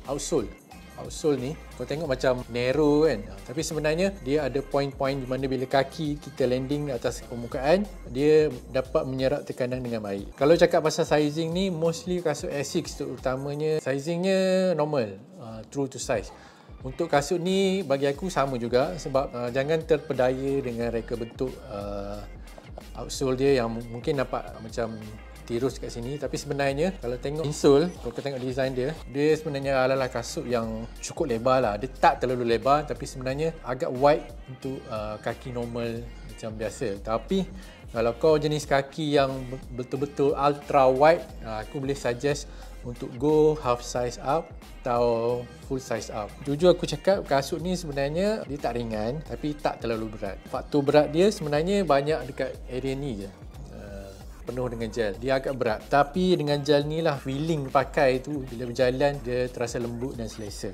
outsole. Outsole ni kau tengok macam narrow kan, tapi sebenarnya dia ada point-point di mana bila kaki kita landing di atas permukaan, dia dapat menyerap tekanan dengan baik. Kalau cakap pasal sizing ni, mostly kasut Asics terutamanya sizingnya normal, true to size. Untuk kasut ni bagi aku sama juga, sebab jangan terpedaya dengan reka bentuk outsole dia yang mungkin nampak macam tirus kat sini, tapi sebenarnya kalau tengok insole, kalau kita tengok design dia, dia sebenarnya adalah kasut yang cukup lebar lah. Dia tak terlalu lebar, tapi sebenarnya agak wide untuk kaki normal macam biasa. Tapi kalau kau jenis kaki yang betul-betul ultra wide, aku boleh suggest untuk go half size up atau full size up. Jujur aku cakap, kasut ni sebenarnya dia tak ringan, tapi tak terlalu berat. Faktor berat dia sebenarnya banyak dekat area ni je, penuh dengan gel. Dia agak berat, tapi dengan gel ni lah feeling pakai tu bila berjalan dia terasa lembut dan selesa.